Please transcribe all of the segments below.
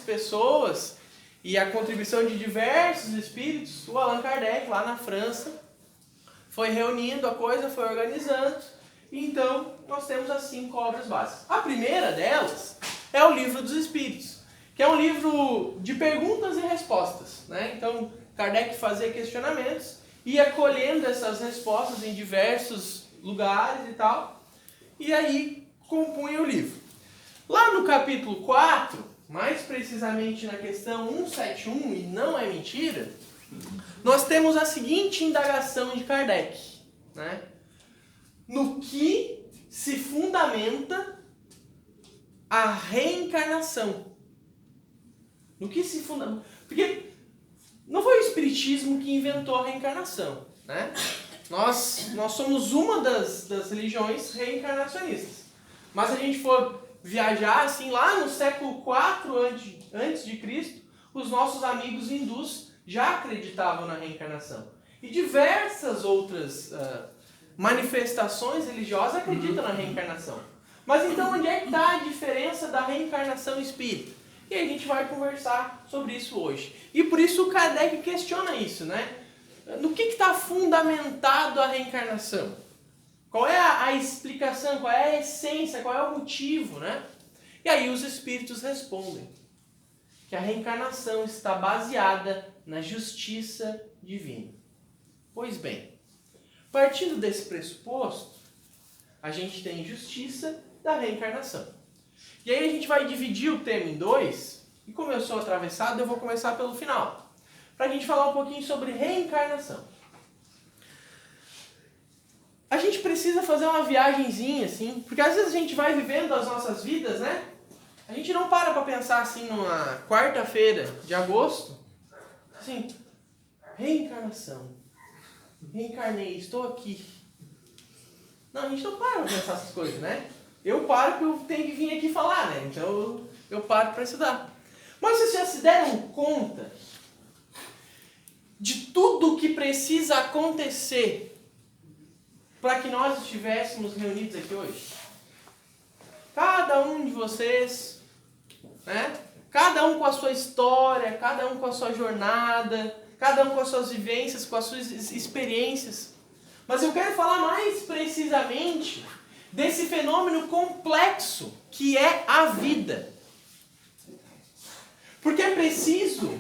pessoas e a contribuição de diversos espíritos, o Allan Kardec, lá na França, foi reunindo a coisa, foi organizando, e então nós temos as 5 obras básicas. A primeira delas é o Livro dos Espíritos, que é um livro de perguntas e respostas, né? Então, Kardec fazia questionamentos, ia colhendo essas respostas em diversos lugares e tal, e aí compunha o livro. Lá no capítulo 4, mais precisamente na questão 171, e não é mentira, nós temos a seguinte indagação de Kardec, né? No que se fundamenta a reencarnação? No que se fundamenta? Porque não foi o Espiritismo que inventou a reencarnação, né? Nós somos uma das religiões reencarnacionistas. Mas se a gente for viajar assim, lá no século IV antes de Cristo, os nossos amigos hindus já acreditavam na reencarnação. E diversas outras manifestações religiosas acreditam na reencarnação. Mas então onde é que está a diferença da reencarnação espírita? E aí a gente vai conversar sobre isso hoje. E por isso o Kardec questiona isso, né? No que está fundamentado a reencarnação? Qual é a explicação, qual é a essência, qual é o motivo, né? E aí os espíritos respondem que a reencarnação está baseada na justiça divina. Pois bem, partindo desse pressuposto, a gente tem justiça da reencarnação. E aí a gente vai dividir o tema em 2, e como eu sou atravessado, eu vou começar pelo final, para a gente falar um pouquinho sobre reencarnação. A gente precisa fazer uma viagenzinha, assim, porque às vezes a gente vai vivendo as nossas vidas, né? A gente não para pensar assim numa quarta-feira de agosto, assim, reencarnação. Reencarnei, estou aqui. Não, a gente não para pensar essas coisas, né? Eu paro porque eu tenho que vir aqui falar, né? Então eu paro para estudar. Mas vocês já se deram conta de tudo o que precisa acontecer para que nós estivéssemos reunidos aqui hoje? Cada um de vocês, né? Cada um com a sua história, cada um com a sua jornada, cada um com as suas vivências, com as suas experiências. Mas eu quero falar mais precisamente desse fenômeno complexo que é a vida. Porque é preciso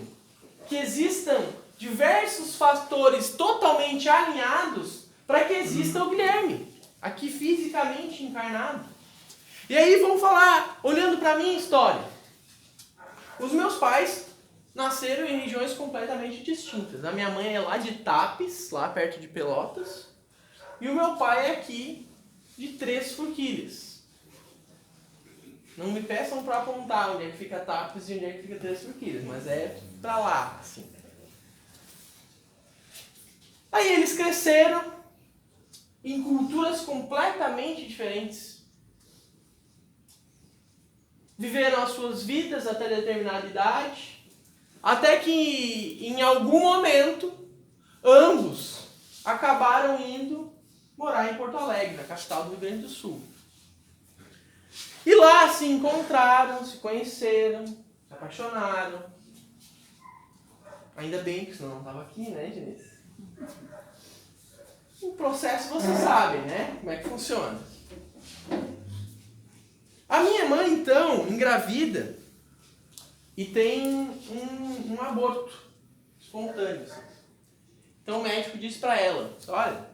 que existam diversos fatores totalmente alinhados para que exista o Guilherme, aqui fisicamente encarnado. E aí vamos falar, olhando para a minha história. Os meus pais nasceram em regiões completamente distintas. A minha mãe é lá de Tapes, lá perto de Pelotas, e o meu pai é aqui de Três Forquilhas. Não me peçam para apontar onde é que fica Tapes e onde é que fica Três Forquilhas, mas é para lá, assim. Aí eles cresceram em culturas completamente diferentes. Viveram as suas vidas até determinada idade, até que em algum momento ambos acabaram indo morar em Porto Alegre, na capital do Rio Grande do Sul. E lá se encontraram, se conheceram, se apaixonaram. Ainda bem que senão não estava aqui, né, Denise? O processo vocês sabem, né? Como é que funciona. A minha mãe, então, engravida e tem um aborto espontâneo. Então o médico disse para ela, olha,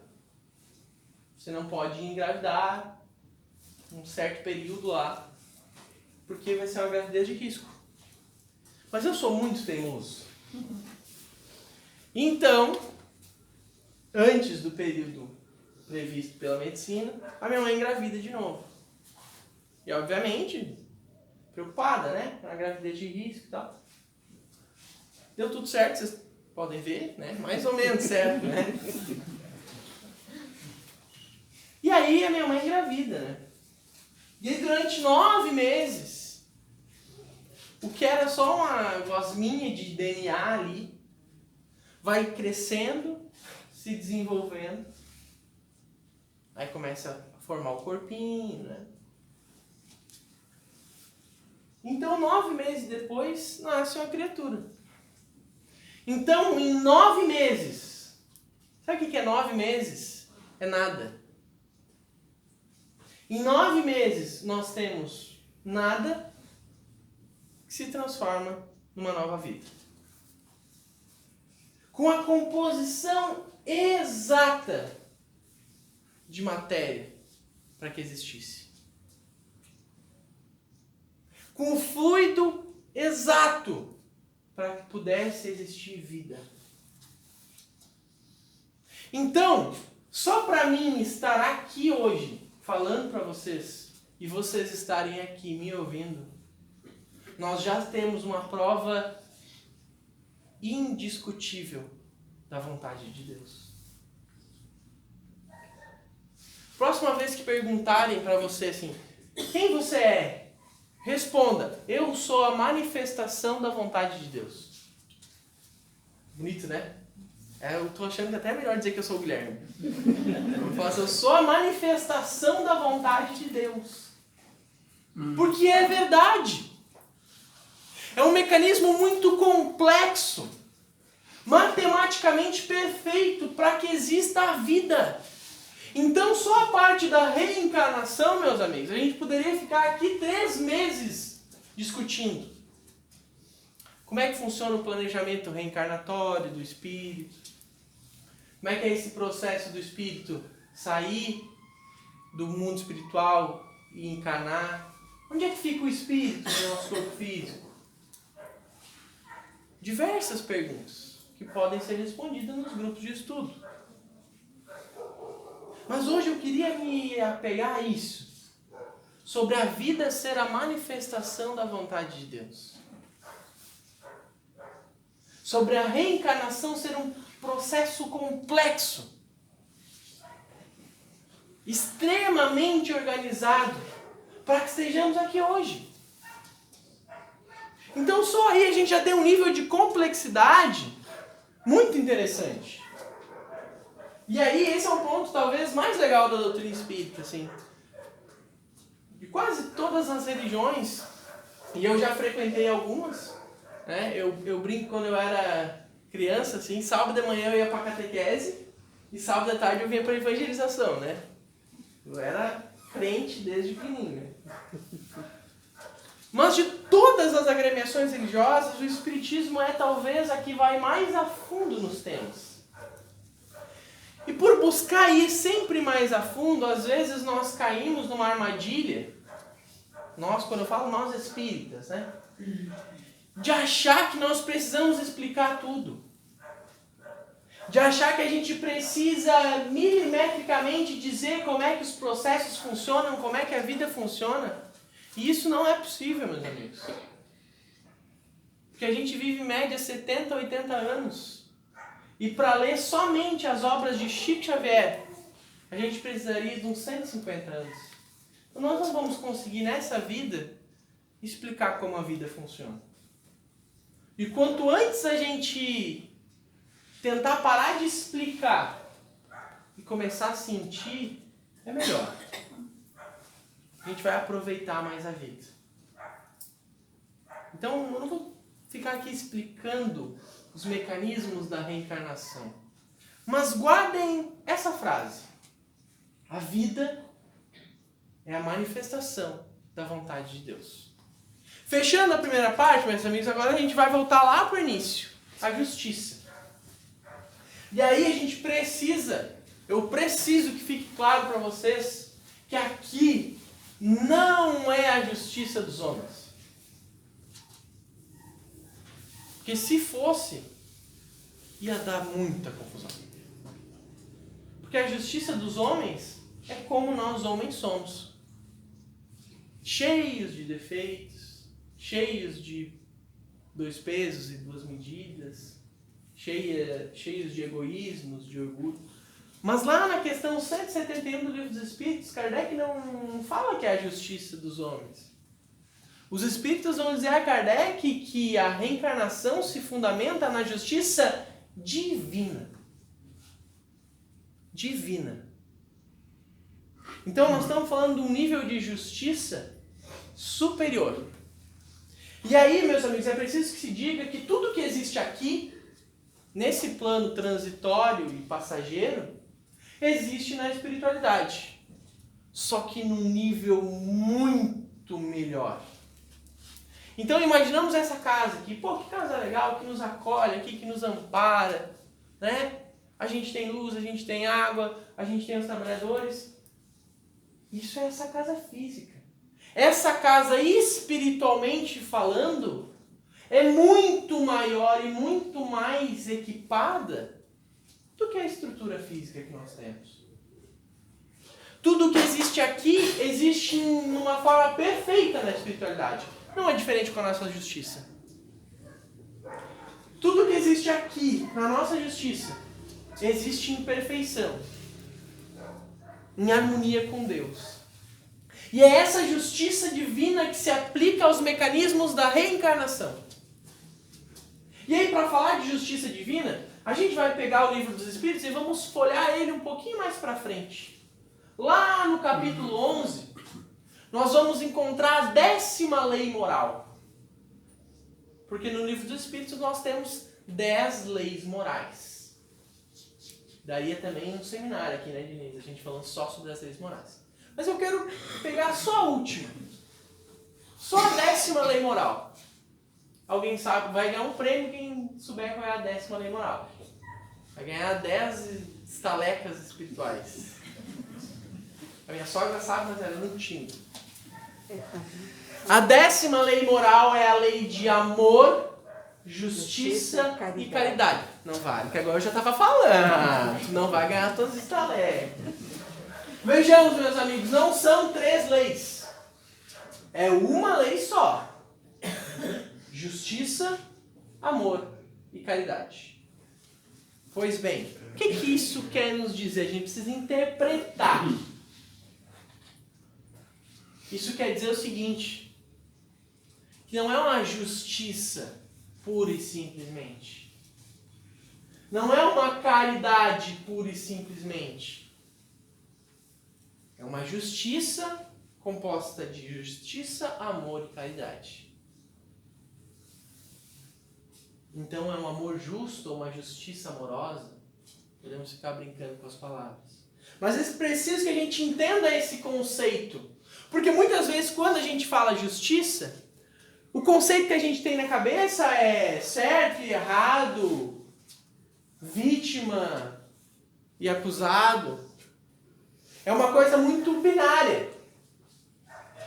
você não pode engravidar um certo período lá, porque vai ser uma gravidez de risco. Mas eu sou muito teimoso. Então, antes do período previsto pela medicina, a minha mãe engravida de novo. E obviamente, preocupada, né? Com a gravidez de risco e tal. Deu tudo certo, vocês podem ver, né? Mais ou menos certo, né? E aí a minha mãe engravida, né? E aí durante 9 meses, o que era só uma gosminha de DNA ali, vai crescendo, se desenvolvendo. Aí começa a formar o corpinho, né? Então, 9 meses depois, nasce uma criatura. Então, em 9 meses, sabe o que é 9 meses? É nada. Em 9 meses, nós temos nada que se transforma numa nova vida. Com a composição exata de matéria para que existisse. Com o fluido exato para que pudesse existir vida. Então, só para mim estar aqui hoje, falando para vocês, e vocês estarem aqui me ouvindo, nós já temos uma prova indiscutível da vontade de Deus. Próxima vez que perguntarem para você assim, quem você é? Responda, eu sou a manifestação da vontade de Deus. Bonito, né? Eu tô achando que até é melhor dizer que eu sou o Guilherme. Eu vou falar assim, eu sou a manifestação da vontade de Deus. Porque é verdade. É um mecanismo muito complexo, matematicamente perfeito para que exista a vida. Então, só a parte da reencarnação, meus amigos, a gente poderia ficar aqui 3 meses discutindo. Como é que funciona o planejamento reencarnatório do espírito? Como é que é esse processo do espírito sair do mundo espiritual e encarnar? Onde é que fica o espírito no nosso corpo físico? Diversas perguntas que podem ser respondidas nos grupos de estudo. Mas hoje eu queria me apegar a isso, sobre a vida ser a manifestação da vontade de Deus. Sobre a reencarnação ser um processo complexo, extremamente organizado, para que estejamos aqui hoje. Então só aí a gente já tem um nível de complexidade muito interessante. E aí esse é um ponto talvez mais legal da doutrina espírita, assim. De quase todas as religiões, e eu já frequentei algumas, né? Eu brinco quando eu era criança, assim, sábado de manhã eu ia para catequese e sábado de tarde eu vinha para evangelização, né? Eu era crente desde pequenininho, né? Mas de todas as agremiações religiosas, o espiritismo é talvez a que vai mais a fundo nos temas. E por buscar ir sempre mais a fundo, às vezes nós caímos numa armadilha, nós, quando eu falo nós espíritas, né? De achar que nós precisamos explicar tudo. De achar que a gente precisa milimetricamente dizer como é que os processos funcionam, como é que a vida funciona. E isso não é possível, meus amigos. Porque a gente vive em média 70, 80 anos. E para ler somente as obras de Chico Xavier, a gente precisaria de uns 150 anos. Então nós não vamos conseguir nessa vida explicar como a vida funciona. E quanto antes a gente tentar parar de explicar e começar a sentir, é melhor. A gente vai aproveitar mais a vida. Então eu não vou ficar aqui explicando os mecanismos da reencarnação. Mas guardem essa frase. A vida é a manifestação da vontade de Deus. Fechando a primeira parte, meus amigos, agora a gente vai voltar lá para o início. A justiça. E aí a gente precisa, eu preciso que fique claro para vocês, que aqui não é a justiça dos homens. Porque se fosse, ia dar muita confusão. Porque a justiça dos homens é como nós homens somos. Cheios de defeitos, cheios de 2 pesos e 2 medidas, cheios de egoísmos, de orgulho. Mas lá na questão 171 do Livro dos Espíritos, Kardec não fala que é a justiça dos homens. Os Espíritos vão dizer a Kardec que a reencarnação se fundamenta na justiça divina. Divina. Então nós estamos falando de um nível de justiça superior. E aí, meus amigos, é preciso que se diga que tudo que existe aqui, nesse plano transitório e passageiro, existe na espiritualidade. Só que num nível muito melhor. Então imaginamos essa casa aqui, pô, que casa legal, que nos acolhe aqui, que nos ampara, né? A gente tem luz, a gente tem água, a gente tem os trabalhadores. Isso é essa casa física. Essa casa, espiritualmente falando, é muito maior e muito mais equipada do que a estrutura física que nós temos. Tudo que existe aqui existe numa forma perfeita na espiritualidade. Não é diferente com a nossa justiça. Tudo que existe aqui na nossa justiça existe em perfeição, em harmonia com Deus. E é essa justiça divina que se aplica aos mecanismos da reencarnação. E aí, para falar de justiça divina, a gente vai pegar o Livro dos Espíritos e vamos folhear ele um pouquinho mais para frente. Lá no capítulo 11, nós vamos encontrar a 10ª lei moral. Porque no Livro dos Espíritos nós temos 10 leis morais. Daria também um seminário aqui, né, Denise? A gente falando só sobre as leis morais. Mas eu quero pegar só a última. Só a 10ª lei moral. Alguém sabe, vai ganhar um prêmio quem souber qual é a 10ª lei moral. Vai ganhar 10 estalecas espirituais. A minha sogra sabe, mas ela não tinha. A 10ª lei moral é a lei de amor, justiça e caridade. Não vale, que agora eu já estava falando. Não vai ganhar todos os estalecas. Vejamos, meus amigos, não são 3 leis. É uma lei só. Justiça, amor e caridade. Pois bem, o que isso quer nos dizer? A gente precisa interpretar. Isso quer dizer o seguinte, que não é uma justiça pura e simplesmente. Não é uma caridade pura e simplesmente. É uma justiça composta de justiça, amor e caridade. Então é um amor justo ou uma justiça amorosa? Podemos ficar brincando com as palavras. Mas é preciso que a gente entenda esse conceito. Porque muitas vezes quando a gente fala justiça, o conceito que a gente tem na cabeça é certo e errado, vítima e acusado. É uma coisa muito binária.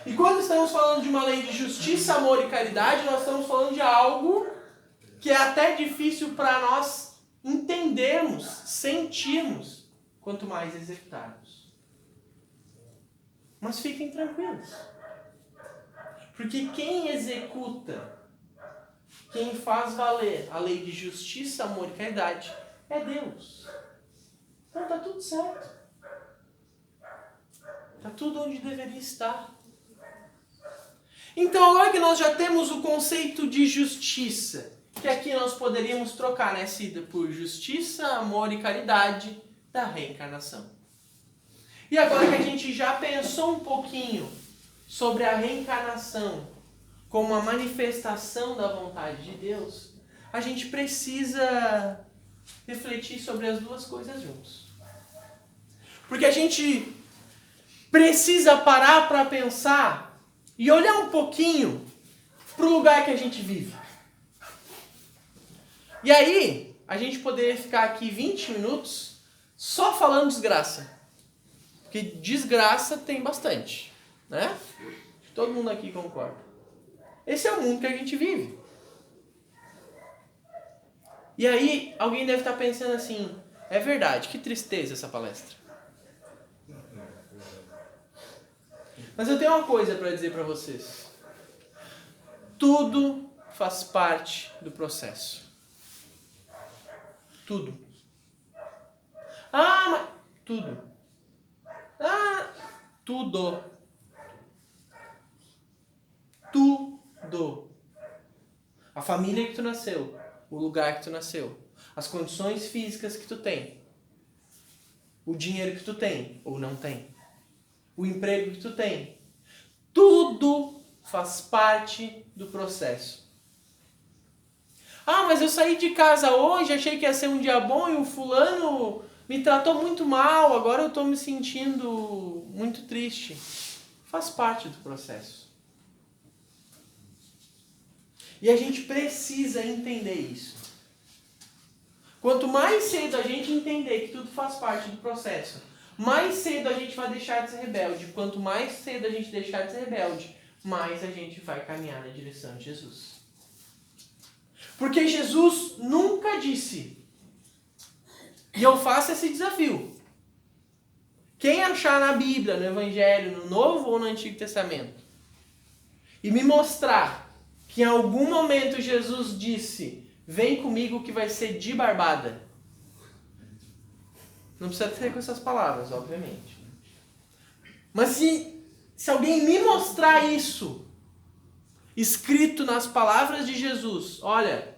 E quando estamos falando de uma lei de justiça, amor e caridade, nós estamos falando de algo que é até difícil para nós entendermos, sentirmos, quanto mais executarmos. Mas fiquem tranquilos. Porque quem executa, quem faz valer a lei de justiça, amor e caridade, é Deus. Então está tudo certo. Está tudo onde deveria estar. Então agora que nós já temos o conceito de justiça, que aqui nós poderíamos trocar, né, Cida, por justiça, amor e caridade da reencarnação. E agora que a gente já pensou um pouquinho sobre a reencarnação como uma manifestação da vontade de Deus, a gente precisa refletir sobre as duas coisas juntos. Porque a gente precisa parar para pensar e olhar um pouquinho para o lugar que a gente vive. E aí, a gente poderia ficar aqui 20 minutos só falando desgraça. Porque desgraça tem bastante, né? Todo mundo aqui concorda. Esse é o mundo que a gente vive. E aí, alguém deve estar pensando assim, é verdade, que tristeza essa palestra. Mas eu tenho uma coisa para dizer para vocês. Tudo faz parte do processo. Tudo. Ah, mas... Tudo. Ah, tudo. Tudo. A família que tu nasceu, o lugar que tu nasceu, as condições físicas que tu tem, o dinheiro que tu tem ou não tem, o emprego que tu tem, tudo faz parte do processo. Ah, mas eu saí de casa hoje, achei que ia ser um dia bom e o fulano me tratou muito mal, agora eu estou me sentindo muito triste. Faz parte do processo. E a gente precisa entender isso. Quanto mais cedo a gente entender que tudo faz parte do processo, mais cedo a gente vai deixar de ser rebelde. Quanto mais cedo a gente deixar de ser rebelde, mais a gente vai caminhar na direção de Jesus. Porque Jesus nunca disse, e eu faço esse desafio, quem achar na Bíblia, no Evangelho, no Novo ou no Antigo Testamento, e me mostrar que em algum momento Jesus disse, vem comigo que vai ser de barbada. Não precisa ser com essas palavras, obviamente. Mas se alguém me mostrar isso, escrito nas palavras de Jesus, olha,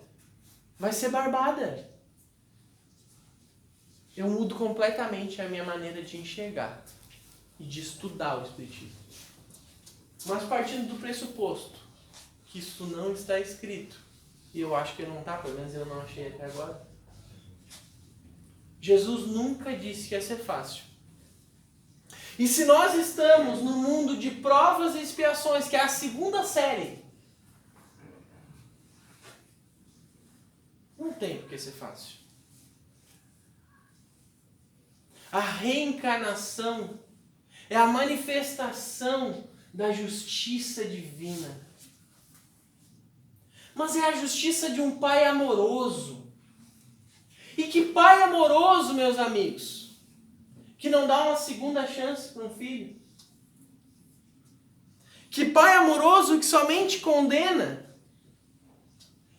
vai ser barbada. Eu mudo completamente a minha maneira de enxergar e de estudar o Espiritismo. Mas partindo do pressuposto que isso não está escrito, e eu acho que não está, pelo menos eu não achei até agora, Jesus nunca disse que ia ser fácil. E se nós estamos no mundo de provas e expiações, que é a segunda série, não tem por que ser fácil. A reencarnação é a manifestação da justiça divina. Mas é a justiça de um pai amoroso. E que pai amoroso, meus amigos, que não dá uma segunda chance para um filho? Que pai amoroso que somente condena?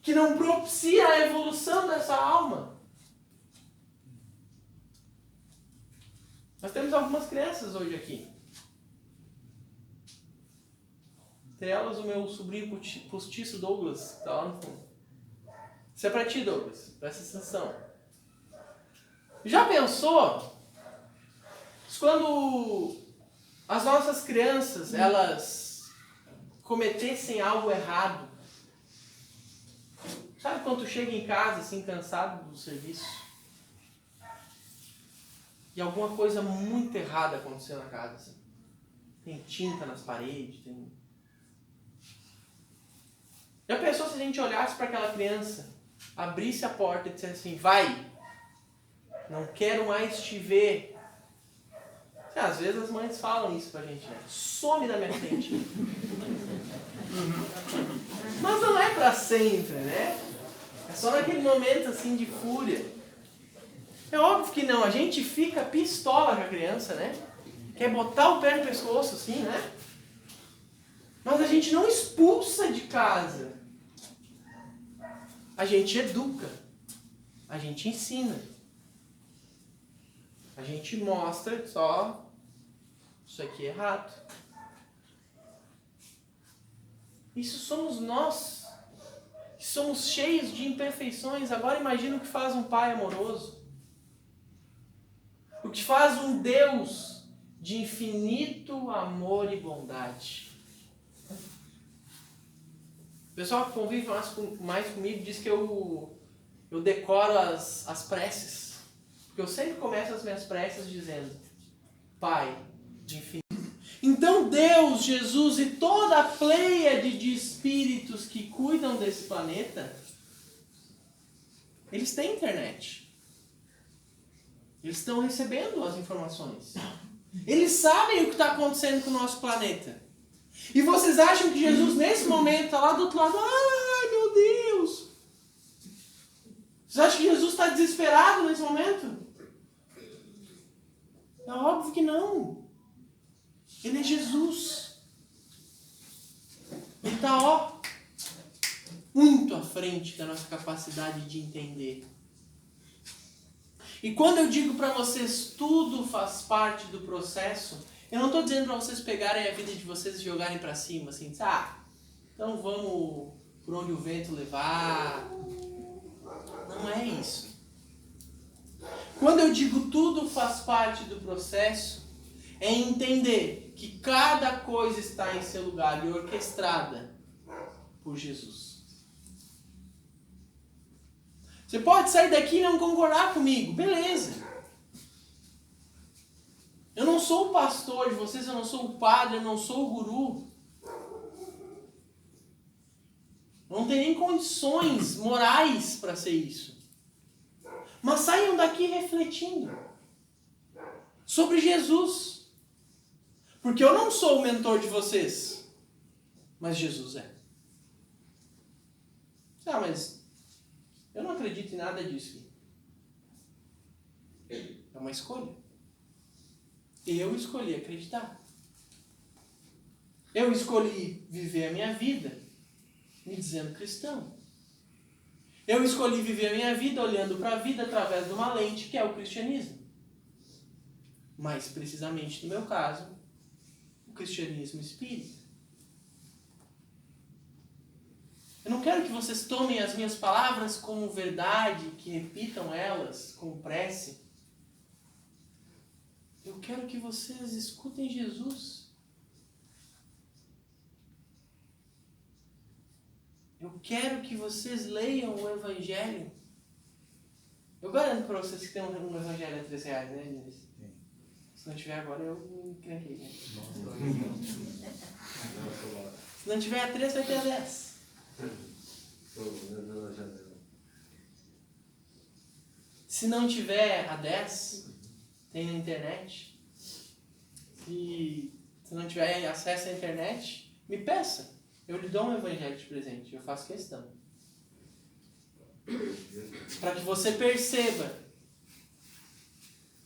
Que não propicia a evolução dessa alma? Nós temos algumas crianças hoje aqui. Entre elas o meu sobrinho postiço Douglas, está lá no fundo. Isso é para ti, Douglas. Presta atenção. Já pensou quando as nossas crianças, elas cometessem algo errado? Sabe quando tu chega em casa assim, cansado do serviço? E alguma coisa muito errada aconteceu na casa. Assim. Tem tinta nas paredes, tem... Já pensou se a gente olhasse para aquela criança, abrisse a porta e dissesse assim, vai, não quero mais te ver. Às vezes as mães falam isso pra gente, né? Some da minha frente. Mas não é pra sempre, né? É só naquele momento assim de fúria. É óbvio que não, a gente fica pistola com a criança, né? Quer botar o pé no pescoço assim, né? Mas a gente não expulsa de casa. A gente educa. A gente ensina. A gente mostra só, isso aqui é errado. Isso somos nós. Que somos cheios de imperfeições. Agora imagina o que faz um pai amoroso. O que faz um Deus de infinito amor e bondade. O pessoal que convive mais comigo diz que eu decoro as preces. Porque eu sempre começo as minhas preces dizendo, Pai de infinito. Então Deus, Jesus e toda a pleiade de espíritos que cuidam desse planeta, eles têm internet. Eles estão recebendo as informações. Eles sabem o que está acontecendo com o nosso planeta. E vocês acham que Jesus, nesse momento, está lá do outro lado? Ai, meu Deus! Vocês acham que Jesus está desesperado nesse momento? É óbvio que não. Ele é Jesus. Ele está, muito à frente da nossa capacidade de entender. E quando eu digo para vocês, tudo faz parte do processo, eu não estou dizendo para vocês pegarem a vida de vocês e jogarem para cima, assim, então vamos por onde o vento levar. Não é isso. Quando eu digo tudo faz parte do processo, é entender que cada coisa está em seu lugar e orquestrada por Jesus. Você pode sair daqui e não concordar comigo, beleza. Eu não sou o pastor de vocês, eu não sou o padre, eu não sou o guru. Não tem nem condições morais para ser isso. Mas saiam daqui refletindo sobre Jesus. Porque eu não sou o mentor de vocês, mas Jesus é. Ah, mas eu não acredito em nada disso. É uma escolha. Eu escolhi acreditar. Eu escolhi viver a minha vida me dizendo cristão. Eu escolhi viver a minha vida olhando para a vida através de uma lente que é o cristianismo. Mais precisamente, no meu caso, o cristianismo espírita. Eu não quero que vocês tomem as minhas palavras como verdade, que repitam elas com prece. Eu quero que vocês escutem Jesus. Eu quero que vocês leiam o Evangelho. Eu garanto para vocês que tem um Evangelho a R$3, né, Inês? Se não tiver agora, eu me encrenquei, né? Se não tiver a 3, vai ter a 10. Se não tiver a 10, tem na internet. Se não tiver acesso à internet, me peça. Eu lhe dou um evangelho de presente. Eu faço questão. Para que você perceba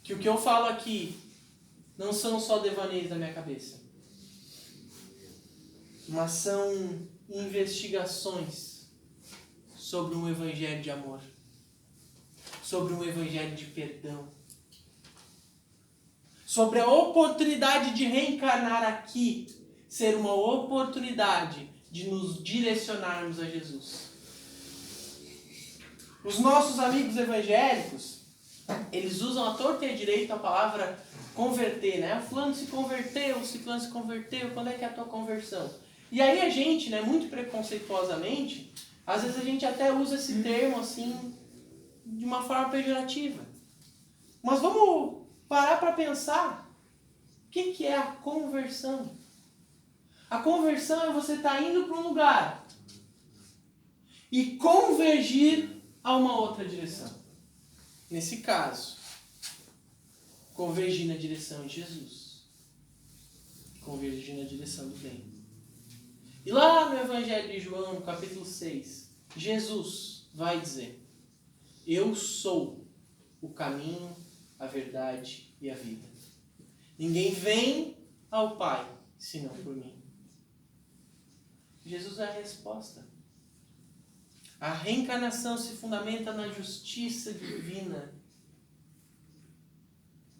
que o que eu falo aqui não são só devaneios da minha cabeça, mas são investigações sobre um evangelho de amor, sobre um evangelho de perdão, sobre a oportunidade de reencarnar aqui, ser uma oportunidade de nos direcionarmos a Jesus. Os nossos amigos evangélicos, eles usam a torta e a direita a palavra converter, né? O fulano se converteu, o ciclano se converteu, quando é que é a tua conversão? E aí a gente, né, muito preconceituosamente, às vezes a gente até usa esse termo assim, de uma forma pejorativa. Mas vamos parar para pensar, o que é a conversão? A conversão é você estar indo para um lugar e convergir a uma outra direção. Nesse caso, convergir na direção de Jesus. Convergir na direção do bem. E lá no Evangelho de João, no capítulo 6, Jesus vai dizer: eu sou o caminho, a verdade e a vida. Ninguém vem ao Pai senão por mim. Jesus é a resposta. A reencarnação se fundamenta na justiça divina.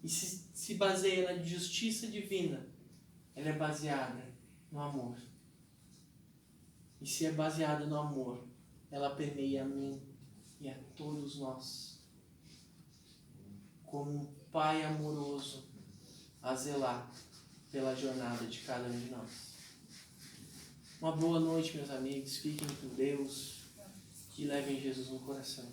E se baseia na justiça divina, ela é baseada no amor. E se é baseada no amor, ela permeia a mim e a todos nós. Como um Pai amoroso a zelar pela jornada de cada um de nós. Uma boa noite, meus amigos. Fiquem com Deus e levem Jesus no coração.